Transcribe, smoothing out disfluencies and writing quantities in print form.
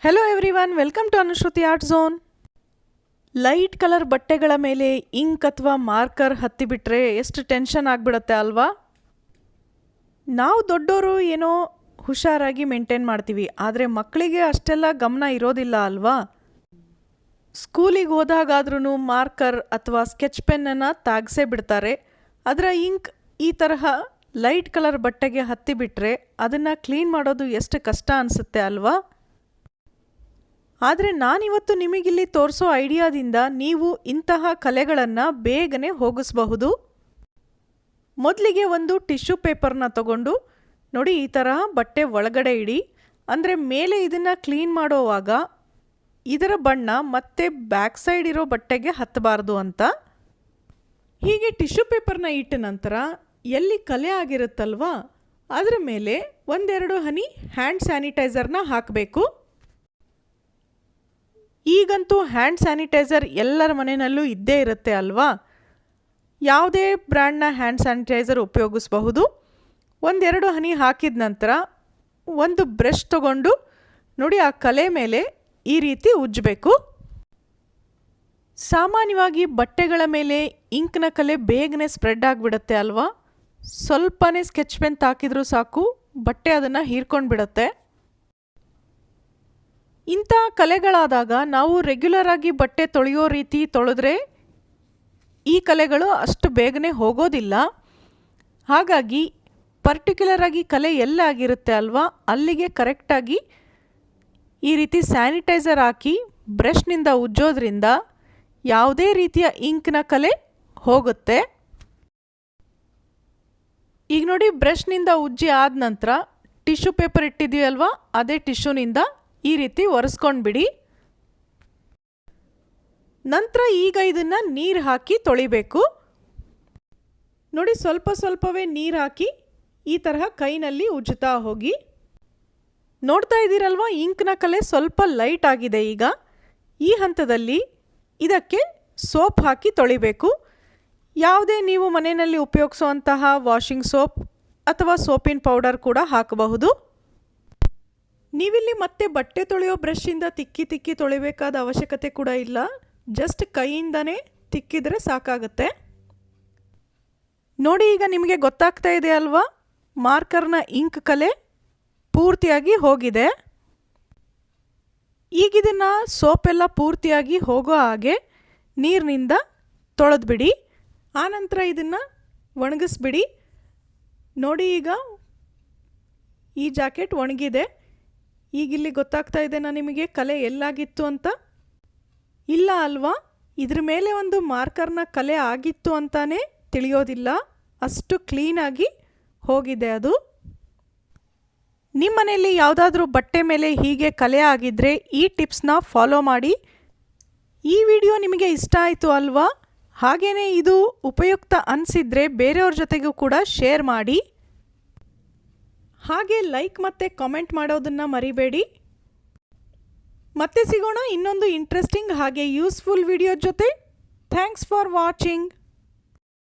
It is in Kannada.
Hello everyone, welcome to Anushruti art zone. Light colour ಬಟ್ಟೆಗಳ ಮೇಲೆ ಇಂಕ್ ಅಥವಾ ಮಾರ್ಕರ್ ಹತ್ತಿಬಿಟ್ರೆ ಎಷ್ಟು ಟೆನ್ಷನ್ ಆಗಿಬಿಡುತ್ತೆ ಅಲ್ವಾ? ನಾವು ದೊಡ್ಡವರು ಏನೋ ಹುಷಾರಾಗಿ ಮೇಂಟೈನ್ ಮಾಡ್ತೀವಿ, ಆದರೆ ಮಕ್ಕಳಿಗೆ ಅಷ್ಟೆಲ್ಲ ಗಮನ ಇರೋದಿಲ್ಲ ಅಲ್ವಾ? ಸ್ಕೂಲಿಗೆ ಹೋದಾಗಾದ್ರೂ ಮಾರ್ಕರ್ ಅಥವಾ ಸ್ಕೆಚ್ ಪೆನ್ನನ್ನು ತಾಗಿಸೇ ಬಿಡ್ತಾರೆ. ಅದರ ಇಂಕ್ ಈ ತರಹ ಲೈಟ್ ಕಲರ್ ಬಟ್ಟೆಗೆ ಹತ್ತಿಬಿಟ್ರೆ ಅದನ್ನು ಕ್ಲೀನ್ ಮಾಡೋದು ಎಷ್ಟು ಕಷ್ಟ ಅನಿಸುತ್ತೆ ಅಲ್ವಾ? ಆದರೆ ನಾನಿವತ್ತು ನಿಮಗಿಲ್ಲಿ ತೋರಿಸೋ ಐಡಿಯಾದಿಂದ ನೀವು ಇಂತಹ ಕಲೆಗಳನ್ನು ಬೇಗನೆ ಹೋಗಿಸಬಹುದು. ಮೊದಲಿಗೆ ಒಂದು ಟಿಶ್ಯೂ ಪೇಪರ್ನ ತಗೊಂಡು ನೋಡಿ, ಈ ತರಹ ಬಟ್ಟೆ ಒಳಗಡೆ ಇಡಿ. ಅಂದರೆ ಮೇಲೆ ಇದನ್ನು ಕ್ಲೀನ್ ಮಾಡೋವಾಗ ಇದರ ಬಣ್ಣ ಮತ್ತೆ ಬ್ಯಾಕ್ ಸೈಡ್ ಇರೋ ಬಟ್ಟೆಗೆ ಹತ್ತಬಾರ್ದು ಅಂತ. ಹೀಗೆ ಟಿಶ್ಯೂ ಪೇಪರ್ನ ಇಟ್ಟ ನಂತರ ಎಲ್ಲಿ ಕಲೆ ಆಗಿರುತ್ತಲ್ವಾ ಅದರ ಮೇಲೆ ಒಂದೆರಡು ಹನಿ ಹ್ಯಾಂಡ್ ಸ್ಯಾನಿಟೈಸರ್ನ ಹಾಕಬೇಕು. ಈಗಂತೂ ಹ್ಯಾಂಡ್ ಸ್ಯಾನಿಟೈಸರ್ ಎಲ್ಲರ ಮನೆಯಲ್ಲೂ ಇದ್ದೇ ಇರುತ್ತೆ ಅಲ್ವಾ? ಯಾವುದೇ ಬ್ರ್ಯಾಂಡ್ನ ಹ್ಯಾಂಡ್ ಸ್ಯಾನಿಟೈಸರ್ ಉಪಯೋಗಿಸಬಹುದು. ಒಂದೆರಡು ಹನಿ ಹಾಕಿದ ನಂತರ ಒಂದು ಬ್ರಷ್ ತಗೊಂಡು ನೋಡಿ, ಆ ಕಲೆ ಮೇಲೆ ಈ ರೀತಿ ಉಜ್ಜಬೇಕು. ಸಾಮಾನ್ಯವಾಗಿ ಬಟ್ಟೆಗಳ ಮೇಲೆ ಇಂಕ್ನ ಕಲೆ ಬೇಗನೆ ಸ್ಪ್ರೆಡ್ ಆಗಿಬಿಡುತ್ತೆ ಅಲ್ವಾ? ಸ್ವಲ್ಪನೇ ಸ್ಕೆಚ್ ಪೆನ್ ತಾಕಿದ್ರೂ ಸಾಕು, ಬಟ್ಟೆ ಅದನ್ನು ಹೀರ್ಕೊಂಡು ಬಿಡುತ್ತೆ. ಇಂಥ ಕಲೆಗಳಾದಾಗ ನಾವು ರೆಗ್ಯುಲರ್ ಆಗಿ ಬಟ್ಟೆ ತೊಳೆಯೋ ರೀತಿ ತೊಳೆದ್ರೆ ಈ ಕಲೆಗಳು ಅಷ್ಟು ಬೇಗನೆ ಹೋಗೋದಿಲ್ಲ. ಹಾಗಾಗಿ ಪರ್ಟಿಕ್ಯುಲರ್ ಆಗಿ ಕಲೆ ಎಲ್ಲಾಗಿರುತ್ತೆ ಅಲ್ವಾ, ಅಲ್ಲಿಗೆ ಕರೆಕ್ಟಾಗಿ ಈ ರೀತಿ ಸ್ಯಾನಿಟೈಸರ್ ಹಾಕಿ ಬ್ರಷ್ನಿಂದ ಉಜ್ಜೋದ್ರಿಂದ ಯಾವುದೇ ರೀತಿಯ ಇಂಕ್ನ ಕಲೆ ಹೋಗುತ್ತೆ. ಈಗ ನೋಡಿ, ಬ್ರಷ್ನಿಂದ ಉಜ್ಜಿ ಆದ ನಂತರ ಟಿಶ್ಯೂ ಪೇಪರ್ ಇಟ್ಟಿದ್ದೀವಲ್ವಾ, ಅದೇ ಟಿಶ್ಯೂನಿಂದ ಈ ರೀತಿ ಒರೆಸ್ಕೊಂಡು ಬಿಡಿ. ನಂತರ ಈಗ ಇದನ್ನು ನೀರು ಹಾಕಿ ತೊಳಿಬೇಕು. ನೋಡಿ, ಸ್ವಲ್ಪ ಸ್ವಲ್ಪವೇ ನೀರು ಹಾಕಿ ಈ ತರಹ ಕೈನಲ್ಲಿ ಉಜ್ಜುತ್ತಾ ಹೋಗಿ. ನೋಡ್ತಾ ಇದ್ದೀರಲ್ವಾ, ಇಂಕ್ನ ಕಲೆ ಸ್ವಲ್ಪ ಲೈಟ್ ಆಗಿದೆ. ಈಗ ಈ ಹಂತದಲ್ಲಿ ಇದಕ್ಕೆ ಸೋಪ್ ಹಾಕಿ ತೊಳಿಬೇಕು. ಯಾವುದೇ ನೀವು ಮನೆಯಲ್ಲಿ ಉಪಯೋಗಿಸುವಂತಹ ವಾಷಿಂಗ್ ಸೋಪ್ ಅಥವಾ ಸೋಪಿನ ಪೌಡರ್ ಕೂಡ ಹಾಕಬಹುದು. ನೀವಿಲ್ಲಿ ಮತ್ತೆ ಬಟ್ಟೆ ತೊಳೆಯೋ ಬ್ರಷಿಂದ ತಿಕ್ಕಿ ತೊಳಿಬೇಕಾದ ಅವಶ್ಯಕತೆ ಕೂಡ ಇಲ್ಲ. ಜಸ್ಟ್ ಕೈಯಿಂದನೇ ತಿಕ್ಕಿದರೆ ಸಾಕಾಗುತ್ತೆ. ನೋಡಿ, ಈಗ ನಿಮಗೆ ಗೊತ್ತಾಗ್ತಾ ಇದೆ ಅಲ್ವಾ, ಮಾರ್ಕರ್ನ ಇಂಕ್ ಕಲೆ ಪೂರ್ತಿಯಾಗಿ ಹೋಗಿದೆ. ಈಗಿದನ್ನು ಸೋಪೆಲ್ಲ ಪೂರ್ತಿಯಾಗಿ ಹೋಗೋ ಹಾಗೆ ನೀರಿನಿಂದ ತೊಳೆದ್ಬಿಡಿ. ಆನಂತರ ಇದನ್ನು ಒಣಗಿಸ್ಬಿಡಿ. ನೋಡಿ, ಈಗ ಈ ಜಾಕೆಟ್ ಒಣಗಿದೆ. ಈಗಿಲ್ಲಿ ಗೊತ್ತಾಗ್ತಾ ಇದೆನಾ ನಿಮಗೆ ಕಲೆ ಎಲ್ಲಾಗಿತ್ತು ಅಂತ? ಇಲ್ಲ ಅಲ್ವಾ? ಇದ್ರ ಮೇಲೆ ಒಂದು ಮಾರ್ಕರ್ನ ಕಲೆ ಆಗಿತ್ತು ಅಂತಾನೆ ತಿಳಿಯೋದಿಲ್ಲ, ಅಷ್ಟು ಕ್ಲೀನಾಗಿ ಹೋಗಿದೆ ಅದು. ನಿಮ್ಮ ಮನೆಯಲ್ಲಿ ಯಾವುದಾದ್ರೂ ಬಟ್ಟೆ ಮೇಲೆ ಹೀಗೆ ಕಲೆ ಆಗಿದ್ದರೆ ಈ ಟಿಪ್ಸ್ನ ಫಾಲೋ ಮಾಡಿ. ಈ ವಿಡಿಯೋ ನಿಮಗೆ ಇಷ್ಟ ಆಯಿತು ಅಲ್ವಾ? ಹಾಗೆಯೇ ಇದು ಉಪಯುಕ್ತ ಅನಿಸಿದರೆ ಬೇರೆಯವ್ರ ಜೊತೆಗೂ ಕೂಡ ಶೇರ್ ಮಾಡಿ. ಹಾಗೆ ಲೈಕ್ ಮತ್ತು ಕಾಮೆಂಟ್ ಮಾಡೋದನ್ನು ಮರಿಬೇಡಿ. ಮತ್ತೆ ಸಿಗೋಣ ಇನ್ನೊಂದು ಇಂಟ್ರೆಸ್ಟಿಂಗ್ ಹಾಗೆ ಯೂಸ್ಫುಲ್ ವಿಡಿಯೋ ಜೊತೆ. Thanks for watching.